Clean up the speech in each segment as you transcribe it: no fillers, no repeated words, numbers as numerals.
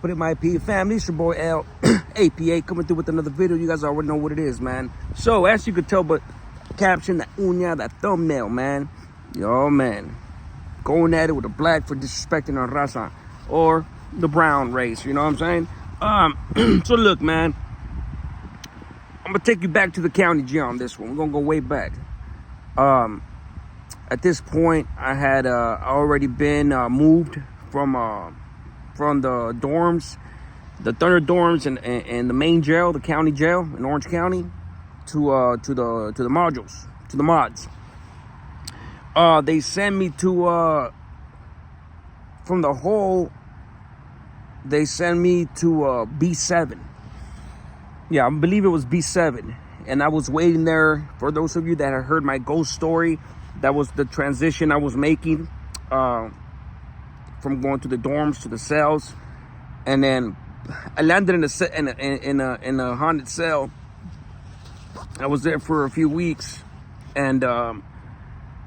Put it my P family, it's your boy L APA coming through with another video. You guys already know what it is, man. So as you could tell, but caption, that uña, that thumbnail, man. Yo, man, going at it with a black for disrespecting our raza or the brown race. You know what I'm saying? So look, man, I'm gonna take you back to the county jail on this one. We're gonna go way back. At this point, I had already been moved from the dorms, the Thunder dorms, and the main jail, the county jail in Orange County, to the modules, to the mods. They sent me to from the hole. They sent me to B7. Yeah, I believe it was B7, and I was waiting there. For those of you that have heard my ghost story, that was the transition I was making from going to the dorms to the cells, and then I landed in a haunted cell. I was there for a few weeks, and after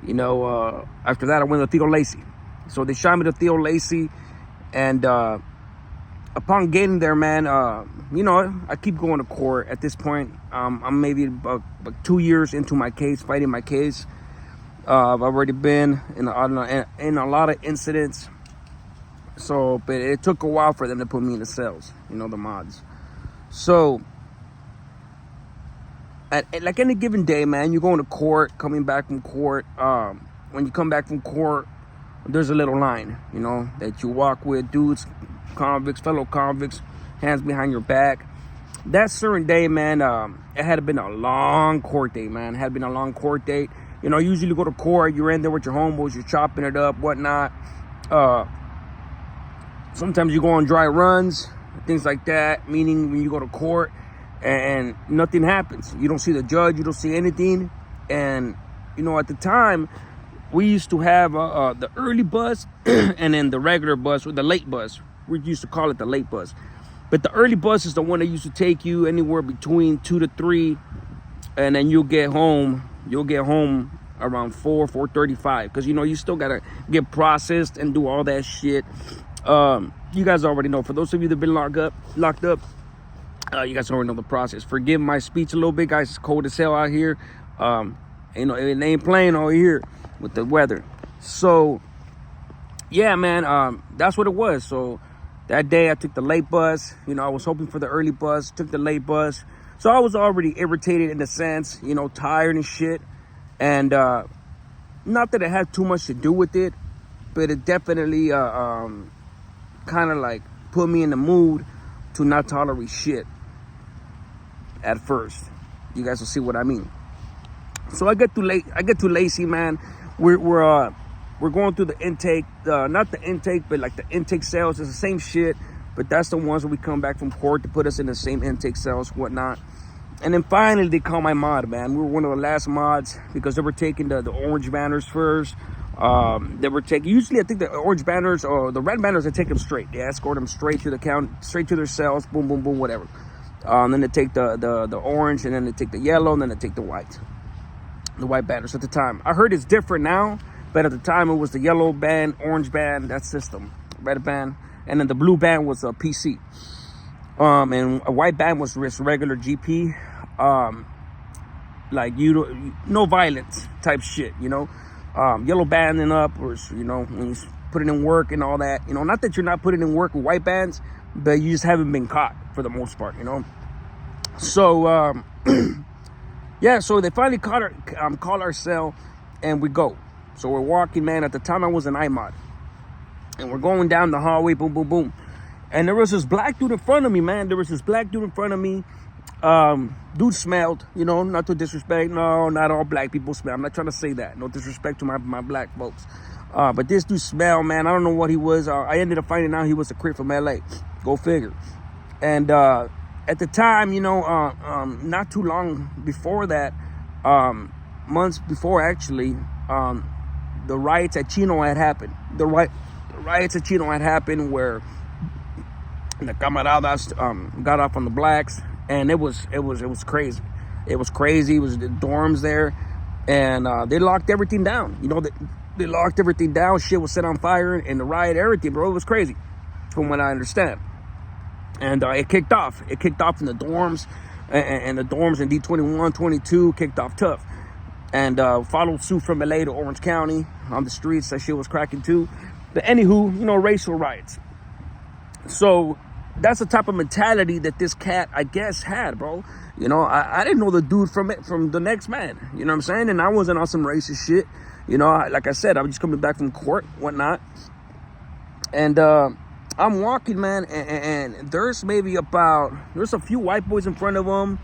that I went to Theo Lacey. So they shot me to Theo Lacey, and upon getting there, man, I keep going to court. At this point, I'm maybe about 2 years into my case, fighting my case. I've already been in a lot of incidents. So, but it took a while for them to put me in the cells, the mods. So, like any given day, man, you're going to court, coming back from court. When you come back from court, there's a little line, that you walk with dudes, convicts, fellow convicts, hands behind your back. That certain day, man, it had been a long court date, man. It had been a long court date. Usually you go to court, you're in there with your homeboys, you're chopping it up, whatnot. Sometimes you go on dry runs, things like that, meaning when you go to court and nothing happens. You don't see the judge, you don't see anything. And, at the time, we used to have the early bus and then the regular bus, or the late bus. We used to call it the late bus. But the early bus is the one that used to take you anywhere between 2 to 3, and then you'll get home around 4:35, because you still gotta get processed and do all that shit. You guys already know. For those of you that have been locked up, you guys already know the process. Forgive my speech a little bit, guys. It's cold as hell out here. It ain't playing all here with the weather. So yeah, man, that's what it was. So that day I took the late bus. I was hoping for the early bus, took the late bus. So I was already irritated in a sense, tired and shit. And not that it had too much to do with it, but it definitely kind of like put me in the mood to not tolerate shit at first. You guys will see what I mean. So I get to Lacey, man. We're going through the intake, not the intake, but like the intake cells. It's the same shit, but that's the ones where we come back from court to put us in the same intake cells, whatnot. And then finally they call my mod, man. We were one of the last mods because they were taking the orange banners first. They were taking, usually I think the orange banners or the red banners, they take them straight. They escort them straight to the count, straight to their cells, boom, boom, boom, whatever. Then they take the orange, and then they take the yellow, and then they take the white banners. At the time, I heard it's different now, but at the time it was the yellow band, orange band, that system, red band, and then the blue band was a PC. And a white band was just regular GP, like no violence type shit, yellow banding up, or when you put it in work and all that, not that you're not putting in work with white bands, but you just haven't been caught for the most part, So yeah, so they finally call our cell, and we go. So we're walking, man. At the time I was an iMod, and we're going down the hallway, boom, boom, boom. And there was this black dude in front of me, man. Dude smelled, not to disrespect. No, not all black people smell. I'm not trying to say that. No disrespect to my black folks. But this dude smelled, man. I don't know what he was. I ended up finding out he was a Crip from LA. Go figure. And at the time, not too long before that, months before actually, the riots at Chino had happened. The riots at Chino had happened where the camaradas got off on the blacks, and it was crazy. It was crazy. It was the dorms there, and they locked everything down. They locked everything down. Shit was set on fire, and the riot, everything, bro. It was crazy, from what I understand. And it kicked off. It kicked off in the dorms, and the dorms in D21, 22 kicked off tough. And followed suit from LA to Orange County on the streets. That shit was cracking too. But anywho, you know, racial riots. So that's the type of mentality that this cat, I guess, had, bro. You know, I didn't know the dude from the next man. You know what I'm saying? And I wasn't on some racist shit. You know, like I said, I was just coming back from court, whatnot. And I'm walking, man, and there's a few white boys in front of him.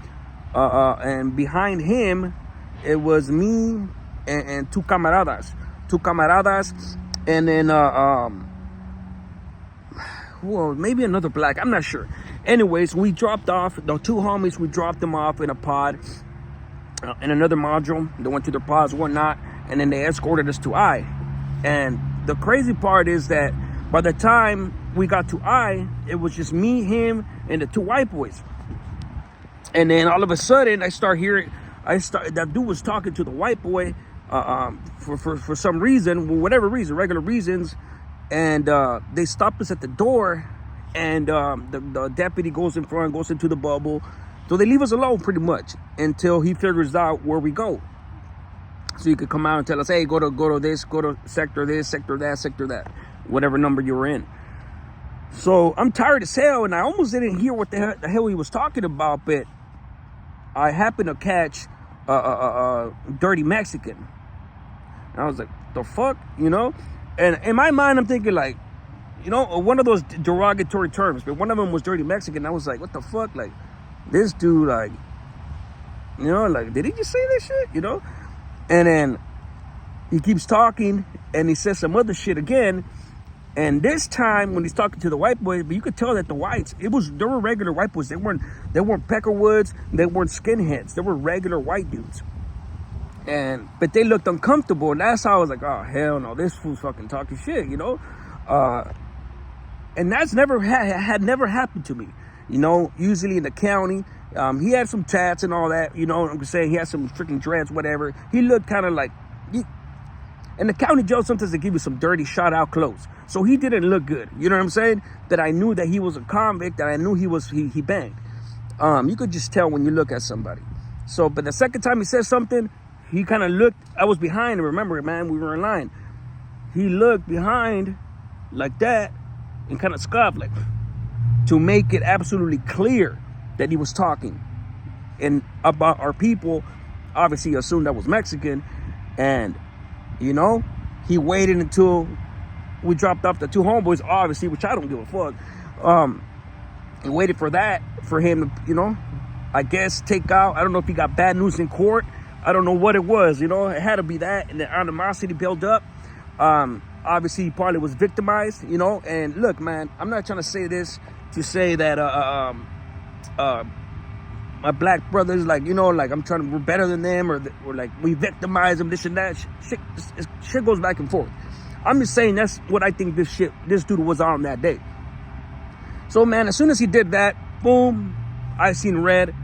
And behind him, it was me and two camaradas. And then, well, maybe another black, I'm not sure. Anyways, we dropped off, the two homies, we dropped them off in a pod, in another module. They went to their pods, whatnot, and then they escorted us to I. And the crazy part is that by the time we got to I, it was just me, him, and the two white boys. And then all of a sudden, that dude was talking to the white boy for some reason, whatever reason, regular reasons. And they stopped us at the door, and the deputy goes in front, goes into the bubble. So they leave us alone pretty much until he figures out where we go. So you could come out and tell us, hey, go to this, go to sector this, sector that, whatever number you were in. So I'm tired as hell, and I almost didn't hear what the hell he was talking about, but I happened to catch a dirty Mexican. And I was like, the fuck, you know? And in my mind, I'm thinking like, you know, one of those derogatory terms, but one of them was dirty Mexican. I was like, what the fuck? Like, this dude, like, you know, like, did he just say this shit, you know? And then he keeps talking, and he says some other shit again. And this time, when he's talking to the white boys, but you could tell that the whites, they were regular white boys. They weren't Peckerwoods. They weren't skinheads. They were regular white dudes. But they looked uncomfortable, and that's how I was like, oh, hell no, this fool's fucking talking shit, you know? And that's never had never happened to me, you know? Usually in the county, he had some tats and all that, you know? I'm saying he had some freaking dreads, whatever. He looked kind of like, in the county jail, sometimes they give you some dirty shot out clothes. So he didn't look good, you know what I'm saying? That I knew that he was a convict, that I knew he banged. You could just tell when you look at somebody. So, but the second time he said something, he kind of looked, I was behind him, remember, man, we were in line. He looked behind like that and kind of scoffed, like, to make it absolutely clear that he was talking and about our people. Obviously, he assumed that was Mexican. And, you know, he waited until we dropped off the two homeboys, obviously, which I don't give a fuck. He waited for him to, you know, I guess take out, I don't know if he got bad news in court. I don't know what it was, you know, it had to be that, and the animosity built up. Obviously, he probably was victimized, you know, and look, man, I'm not trying to say this to say that my black brothers, like, you know, like we're better than them, or like we victimize them, this and that. Shit goes back and forth. I'm just saying that's what I think this dude was on that day. So, man, as soon as he did that, boom, I seen red.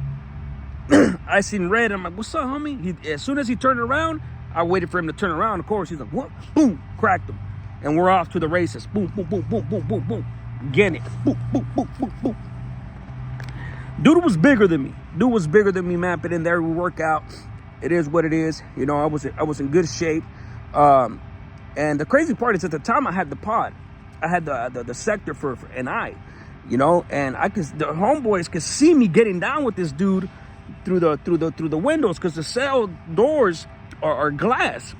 I'm like, what's up, homie? As soon as he turned around, I waited for him to turn around. Of course, he's like, what? Boom, cracked him. And we're off to the races. Boom, boom, boom, boom, boom, boom, boom. Getting it. Boom, boom, boom, boom, boom. Dude was bigger than me, man. But in there, we work out. It is what it is. You know, I was in good shape. And the crazy part is, at the time I had the pod. I had the sector for NI, you know, and the homeboys could see me getting down with this dude through the windows, because the cell doors are glass.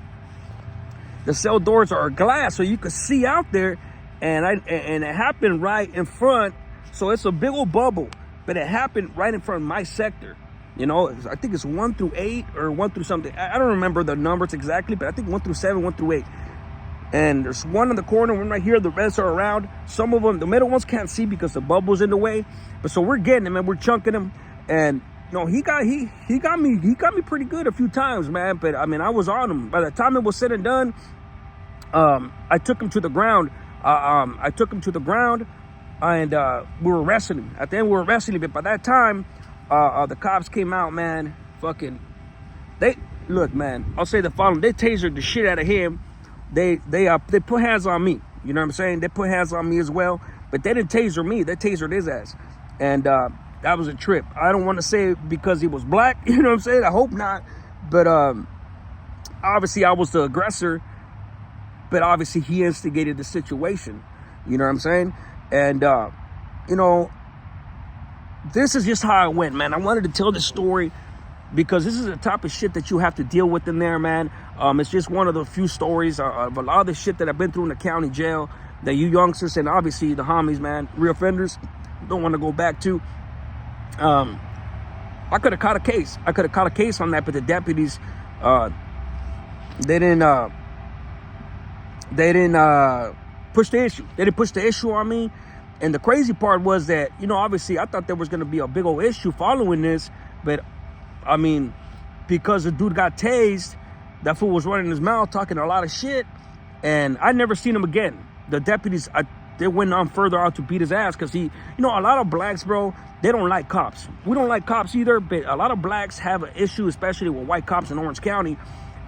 The cell doors are glass, so you could see out there, and it happened right in front. So it's a big old bubble, but it happened right in front of my sector. You know, I think it's 1 through 8 or 1 through something. I don't remember the numbers exactly, but I think 1 through 7, 1 through 8. And there's one in the corner, one right here. The rest are around. Some of them, the middle ones can't see because the bubble's in the way. But so we're getting him, and we're chunking him. And no, he got me pretty good a few times, man. But I mean, I was on him. By the time it was said and done, I took him to the ground. And we were wrestling. At the end, we were wrestling. But by that time, the cops came out, man. Look, man. I'll say the following: they tasered the shit out of him. They put hands on me. You know what I'm saying? They put hands on me as well. But they didn't taser me. They tasered his ass. And that was a trip. I don't want to say because he was black. You know what I'm saying? I hope not. But obviously I was the aggressor. But obviously he instigated the situation. You know what I'm saying? And, you know, this is just how it went, man. I wanted to tell this story because this is the type of shit that you have to deal with in there, man. It's just one of the few stories of a lot of the shit that I've been through in the county jail that you youngsters and obviously the homies, man, real offenders, don't want to go back to. I could have caught a case. I could have caught a case on that, but the deputies, they didn't push the issue. They didn't push the issue on me. And the crazy part was that, you know, obviously I thought there was going to be a big old issue following this. But, I mean, because the dude got tased, that fool was running his mouth, talking a lot of shit. And I never seen him again. The deputies, they went on further out to beat his ass because he, you know, a lot of blacks, bro, they don't like cops. We don't like cops either, but a lot of blacks have an issue, especially with white cops in Orange County.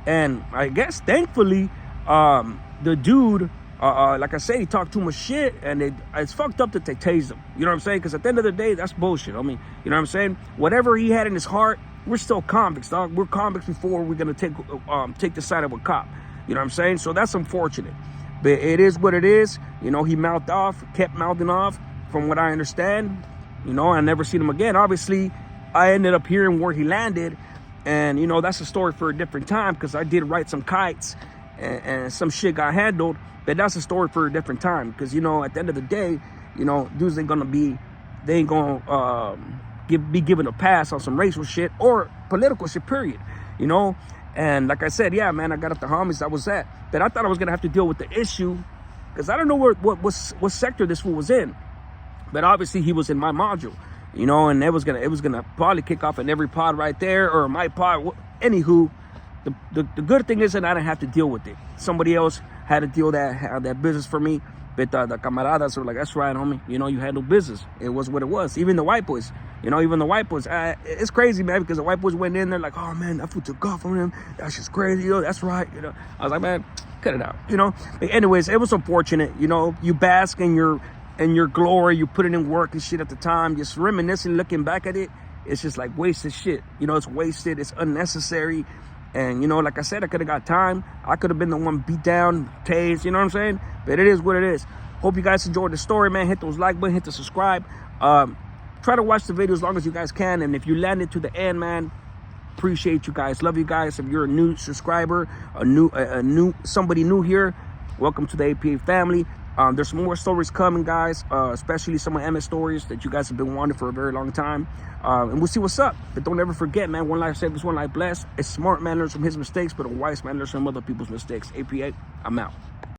And I guess, thankfully, the dude, like I said, he talked too much shit, and it's fucked up that they tased him. You know what I'm saying? Because at the end of the day, that's bullshit. I mean, you know what I'm saying? Whatever he had in his heart, we're still convicts, dog. We're convicts before we're gonna take the side of a cop. You know what I'm saying? So that's unfortunate. But it is what it is. You know, he mouthed off, kept mouthing off, from what I understand. You know, I never seen him again. Obviously, I ended up hearing where he landed, and you know, that's a story for a different time because I did write some kites, and some shit got handled. But that's a story for a different time because, you know, at the end of the day, you know, dudes ain't gonna be given a pass on some racial shit or political shit, period. You know, and like I said, yeah, man, I got up the homies, that was that. But I thought I was gonna have to deal with the issue because I don't know what sector this fool was in. But obviously he was in my module, you know, and it was gonna probably kick off in every pod right there or my pod. Anywho, the good thing is that I didn't have to deal with it. Somebody else had to deal that business for me. But the camaradas were like, that's right, homie. You know, you had no business. It was what it was. Even the white boys, you know, it's crazy, man, because the white boys went in there like, oh, man, that fool took off on him. That's just crazy. You know, that's right. You know, I was like, man, cut it out, you know. But anyways, it was unfortunate. You know, you bask in your glory. You put it in work and shit at the time. Just reminiscing, looking back at it, it's just like wasted shit. You know, it's wasted. It's unnecessary. And, you know, like I said, I could have got time. I could have been the one beat down, tased, you know what I'm saying? But it is what it is. Hope you guys enjoyed the story, man. Hit those like button, hit the subscribe. Try to watch the video as long as you guys can. And if you landed to the end, man, appreciate you guys. Love you guys. If you're a new subscriber, somebody new here, welcome to the APA family. There's some more stories coming, guys, especially some of Emmett's stories that you guys have been wanting for a very long time. And we'll see what's up. But don't ever forget, man, one life saved is one life blessed. A smart man learns from his mistakes, but a wise man learns from other people's mistakes. APA, I'm out.